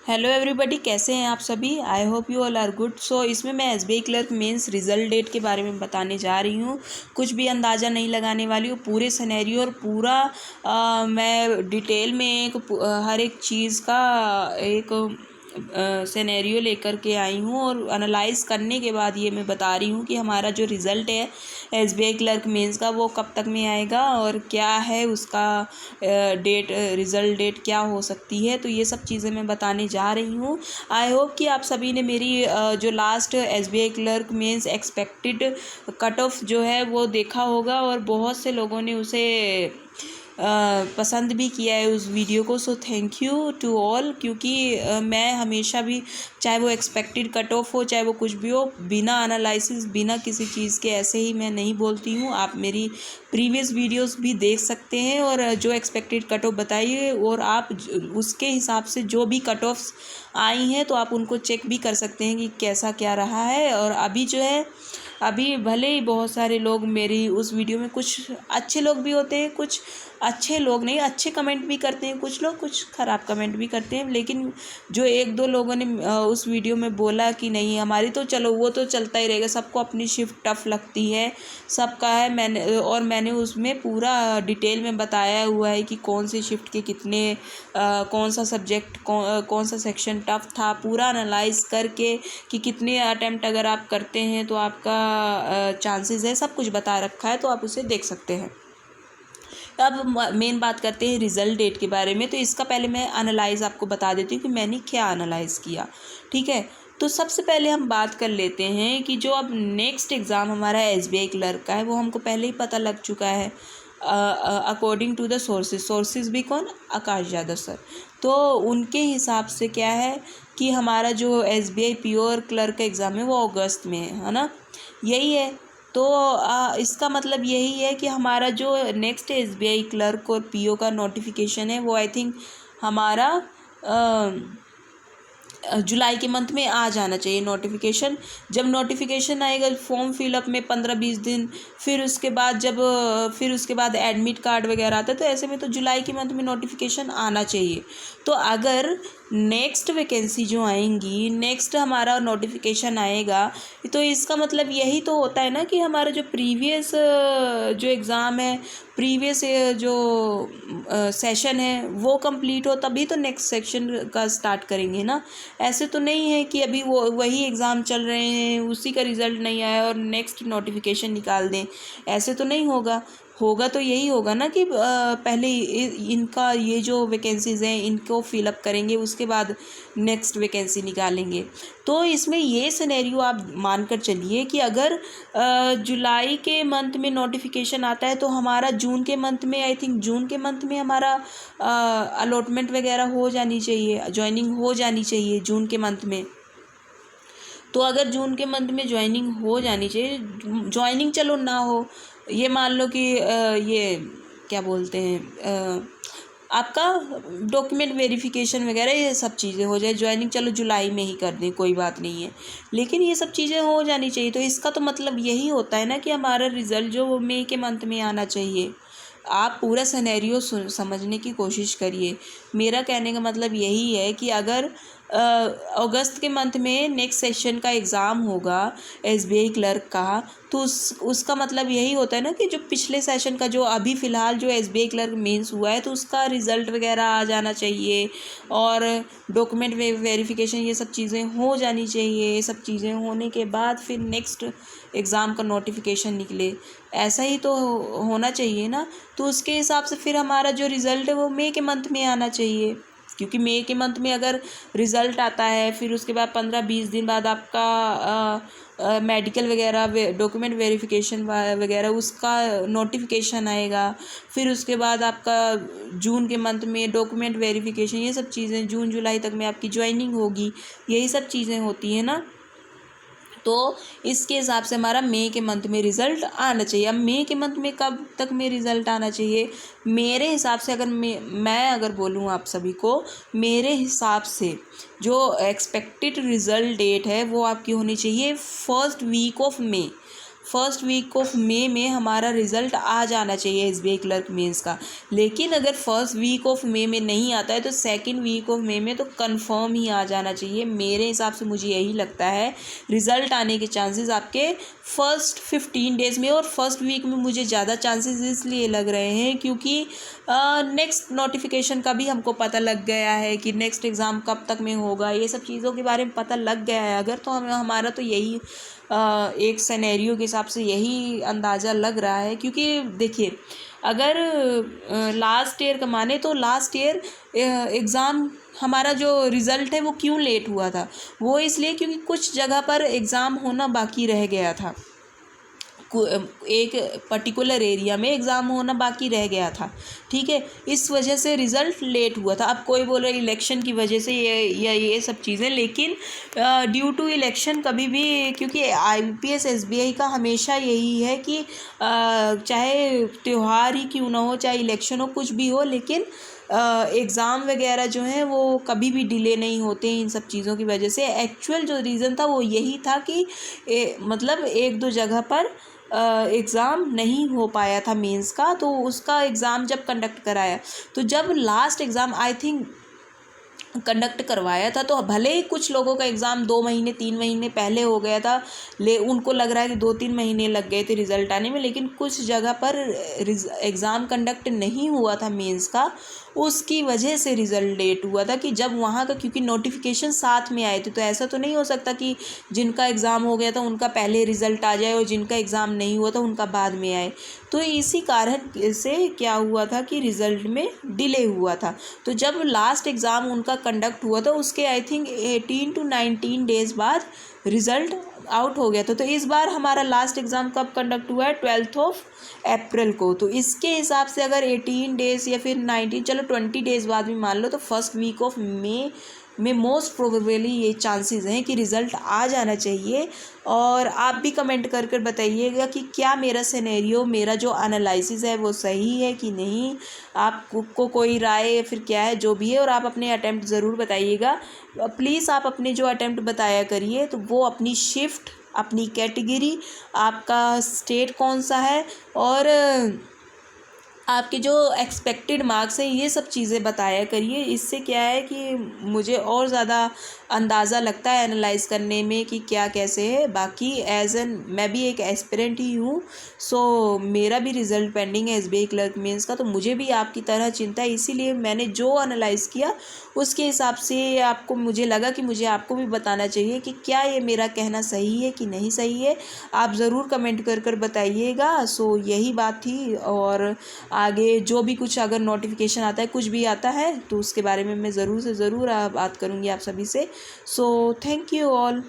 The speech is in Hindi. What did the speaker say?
हेलो एवरीबॉडी, कैसे हैं आप सभी। I hope you all are good. So इसमें मैं SBI clerk mains result date के बारे में बताने जा रही हूँ। कुछ भी अंदाज़ा नहीं लगाने वाली हूँ, पूरे सिनेरियो और पूरा मैं डिटेल में हर एक चीज़ का एक सिनेरियो लेकर के आई हूँ और एनालाइज करने के बाद ये मैं बता रही हूँ कि हमारा जो रिज़ल्ट है एसबीआई क्लर्क मेंस का वो कब तक में आएगा और क्या है उसका रिज़ल्ट डेट क्या हो सकती है। तो ये सब चीज़ें मैं बताने जा रही हूँ। आई होप कि आप सभी ने मेरी जो last SBI clerk mains expected cut off जो है वो देखा होगा और बहुत से लोगों ने उसे पसंद भी किया है उस वीडियो को। So thank you to all, क्योंकि मैं हमेशा भी, चाहे वो एक्सपेक्टेड कट ऑफ हो चाहे वो कुछ भी हो, बिना एनालिसिस बिना किसी चीज़ के ऐसे ही मैं नहीं बोलती हूँ। आप मेरी प्रीवियस वीडियोस भी देख सकते हैं और जो एक्सपेक्टेड कट ऑफ बताइए और आप उसके हिसाब से जो भी कट ऑफ्स आई हैं तो आप उनको चेक भी कर सकते हैं कि कैसा क्या रहा है। और अभी जो है, अभी भले ही बहुत सारे लोग मेरी उस वीडियो में, कुछ अच्छे लोग भी होते हैं, कुछ अच्छे लोग नहीं, अच्छे कमेंट भी करते हैं कुछ लोग, कुछ ख़राब कमेंट भी करते हैं, लेकिन जो एक दो लोगों ने उस वीडियो में बोला कि नहीं हमारी तो चलो वो तो चलता ही रहेगा, सबको अपनी शिफ्ट टफ लगती है, सबका है। मैंने उसमें पूरा डिटेल में बताया हुआ है कि कौन सी शिफ्ट के कितने कौन सा सब्जेक्ट कौन सा सेक्शन टफ था, पूरा एनालाइज करके कि कितने अटेम्प्ट अगर आप करते हैं तो आपका चांसेस है, सब कुछ बता रखा है, तो आप उसे देख सकते हैं। अब मेन बात करते हैं रिज़ल्ट डेट के बारे में। तो इसका पहले मैं एनालाइज आपको बता देती हूँ कि मैंने क्या एनालाइज किया, ठीक है। तो सबसे पहले हम बात कर लेते हैं कि जो अब नेक्स्ट एग्ज़ाम हमारा एसबीआई क्लर्क का है वो हमको पहले ही पता लग चुका है अकॉर्डिंग टू द सोर्सेज भी कौन, आकाश यादव सर। तो उनके हिसाब से क्या है कि हमारा जो एसबीआई प्योर क्लर्क का एग्ज़ाम है वो अगस्त में है ना, यही है। तो इसका मतलब यही है कि हमारा जो नेक्स्ट एसबीआई क्लर्क और पीओ का नोटिफिकेशन है वो आई थिंक हमारा जुलाई के मंथ में आ जाना चाहिए नोटिफिकेशन। जब नोटिफिकेशन आएगा फॉर्म फिलअप में 15-20 दिन, फिर उसके बाद एडमिट कार्ड वगैरह आता है, तो ऐसे में तो जुलाई के मंथ में नोटिफिकेशन आना चाहिए। तो अगर नेक्स्ट वैकेंसी जो आएंगी, नेक्स्ट हमारा नोटिफिकेशन आएगा, तो इसका मतलब यही तो होता है ना कि हमारा जो प्रीवियस जो एग्ज़ाम है, प्रीवियस जो सेशन है वो कंप्लीट हो तभी तो नेक्स्ट सेक्शन का स्टार्ट करेंगे ना। ऐसे तो नहीं है कि अभी वो वही एग्ज़ाम चल रहे हैं, उसी का रिज़ल्ट नहीं आया और नेक्स्ट नोटिफिकेशन निकाल दें, ऐसे तो नहीं होगा। होगा तो यही होगा ना कि पहले इनका ये जो वैकेंसीज़ हैं इनको फिलअप करेंगे, उसके बाद नेक्स्ट वैकेंसी निकालेंगे। तो इसमें ये सिनेरियो आप मानकर चलिए कि अगर जुलाई के मंथ में नोटिफिकेशन आता है तो हमारा जून के मंथ में, आई थिंक जून के मंथ में हमारा अलॉटमेंट वगैरह हो जानी चाहिए, ज्वाइनिंग हो जानी चाहिए जून के मंथ में। तो अगर जून के मंथ में ज्वाइनिंग हो जानी चाहिए, ज्वाइनिंग चलो ना हो, ये मान लो कि ये क्या बोलते हैं, आपका डॉक्यूमेंट वेरिफिकेशन वगैरह ये सब चीज़ें हो जाए, ज्वाइनिंग चलो जुलाई में ही कर दें, कोई बात नहीं है, लेकिन ये सब चीज़ें हो जानी चाहिए। तो इसका तो मतलब यही होता है ना कि हमारा रिज़ल्ट जो वो मई के मंथ में आना चाहिए। आप पूरा सिनेरियो समझने की कोशिश करिए। मेरा कहने का मतलब यही है कि अगर अगस्त के मंथ में नेक्स्ट सेशन का एग्ज़ाम होगा एसबीआई क्लर्क का, तो उसका मतलब यही होता है ना कि जो पिछले सेशन का, जो अभी फ़िलहाल जो एसबीआई क्लर्क मेंस हुआ है, तो उसका रिज़ल्ट वगैरह आ जाना चाहिए और डॉक्यूमेंट वेरिफिकेशन ये सब चीज़ें हो जानी चाहिए। ये सब चीज़ें होने के बाद फिर नेक्स्ट एग्ज़ाम का नोटिफिकेशन निकले, ऐसा ही तो होना चाहिए ना। तो उसके हिसाब से फिर हमारा जो रिज़ल्ट है वो मई के मंथ में आना चाहिए, क्योंकि मई के मंथ में अगर रिज़ल्ट आता है फिर उसके बाद 15-20 दिन बाद आपका मेडिकल वगैरह डॉक्यूमेंट वेरिफिकेशन वगैरह उसका नोटिफिकेशन आएगा, फिर उसके बाद आपका जून के मंथ में डॉक्यूमेंट वेरिफिकेशन, ये सब चीज़ें जून जुलाई तक में आपकी ज्वाइनिंग होगी, यही सब चीज़ें होती हैं ना। तो इसके हिसाब से हमारा मई के मंथ में रिज़ल्ट आना चाहिए। अब मई के मंथ में कब तक में रिज़ल्ट आना चाहिए, मेरे हिसाब से अगर मैं अगर बोलूँ आप सभी को, मेरे हिसाब से जो एक्सपेक्टेड रिज़ल्ट डेट है वो आपकी होनी चाहिए first week of May. First week of May में हमारा रिज़ल्ट आ जाना चाहिए SBI क्लर्क मेंस का। लेकिन अगर फर्स्ट वीक ऑफ मई में नहीं आता है तो सेकंड वीक ऑफ मई में तो कंफर्म ही आ जाना चाहिए। मेरे हिसाब से मुझे यही लगता है रिज़ल्ट आने के चांसेस आपके फर्स्ट 15 डेज़ में, और फर्स्ट वीक में मुझे ज़्यादा चांसेस इसलिए लग रहे हैं क्योंकि नेक्स्ट नोटिफिकेशन का भी हमको पता लग गया है कि नेक्स्ट एग्ज़ाम कब तक में होगा, ये सब चीज़ों के बारे में पता लग गया है अगर, तो हमारा तो यही एक सिनेरियो के हिसाब से यही अंदाज़ा लग रहा है। क्योंकि देखिए अगर लास्ट ईयर का माने तो लास्ट ईयर एग्ज़ाम हमारा जो रिज़ल्ट है वो क्यों लेट हुआ था, वो इसलिए क्योंकि कुछ जगह पर एग्ज़ाम होना बाकी रह गया था, एक पर्टिकुलर एरिया में एग्ज़ाम होना बाकी रह गया था, ठीक है, इस वजह से रिज़ल्ट लेट हुआ था। अब कोई बोल रहा है इलेक्शन की वजह से ये सब चीज़ें, लेकिन ड्यू टू इलेक्शन कभी भी, क्योंकि IBPS SBI का हमेशा यही है कि चाहे त्यौहार ही क्यों ना हो, चाहे इलेक्शन हो, कुछ भी हो, लेकिन एग्ज़ाम वगैरह जो हैं वो कभी भी डिले नहीं होते इन सब चीज़ों की वजह से। एक्चुअल जो रीज़न था वो यही था कि मतलब एक दो जगह पर एग्ज़ाम नहीं हो पाया था मेंस का, तो उसका एग्ज़ाम जब कंडक्ट कराया, तो जब last exam I think conduct करवाया था, तो भले ही कुछ लोगों का एग्ज़ाम 2 महीने 3 महीने पहले हो गया था, उनको लग रहा है कि 2-3 महीने लग गए थे रिज़ल्ट आने में, लेकिन कुछ जगह पर एग्ज़ाम कंडक्ट नहीं हुआ था मेंस का, उसकी वजह से रिज़ल्ट लेट हुआ था। कि जब वहाँ का, क्योंकि नोटिफिकेशन साथ में आए थे, तो ऐसा तो नहीं हो सकता कि जिनका एग्ज़ाम हो गया था उनका पहले रिज़ल्ट आ जाए और जिनका एग्ज़ाम नहीं हुआ था उनका बाद में आए। तो इसी कारण से क्या हुआ था कि रिज़ल्ट में डिले हुआ था। तो जब लास्ट एग्ज़ाम उनका कंडक्ट हुआ था उसके आई थिंक 18 to 19 डेज़ बाद रिज़ल्ट आउट हो गया था। तो इस बार हमारा लास्ट एग्ज़ाम कब कंडक्ट हुआ है, 12 अप्रैल को। तो इसके हिसाब से अगर 18 डेज़ या फिर 19, चलो 20 डेज़ बाद भी मान लो, तो फर्स्ट वीक ऑफ मई में मोस्ट प्रोबेबली ये चांसेस हैं कि रिज़ल्ट आ जाना चाहिए। और आप भी कमेंट कर कर बताइएगा कि क्या मेरा सिनेरियो, मेरा जो एनालिसिस है वो सही है कि नहीं, आपको कोई राय या फिर क्या है जो भी है, और आप अपने अटेम्प्ट ज़रूर बताइएगा। प्लीज़ आप अपने जो अटेम्प्ट बताया करिए, तो वो अपनी शिफ्ट, अपनी कैटेगरी, आपका स्टेट कौन सा है, और आपके जो एक्सपेक्टेड मार्क्स हैं, ये सब चीज़ें बताया करिए। इससे क्या है कि मुझे और ज़्यादा अंदाज़ा लगता है एनालाइज़ करने में कि क्या कैसे है। बाकी मैं भी एक एस्पिरेंट ही हूँ, सो मेरा भी रिज़ल्ट पेंडिंग है SBI क्लर्क मेंस का, तो मुझे भी आपकी तरह चिंता है। इसीलिए मैंने जो एनालाइज़ किया उसके हिसाब से आपको, मुझे लगा कि मुझे आपको भी बताना चाहिए कि क्या ये मेरा कहना सही है कि नहीं सही है। आप ज़रूर कमेंट कर कर बताइएगा। सो यही बात थी, और आगे जो भी कुछ अगर नोटिफिकेशन आता है, कुछ भी आता है, तो उसके बारे में मैं ज़रूर से ज़रूर बात करूँगी आप सभी से। सो थैंक यू ऑल।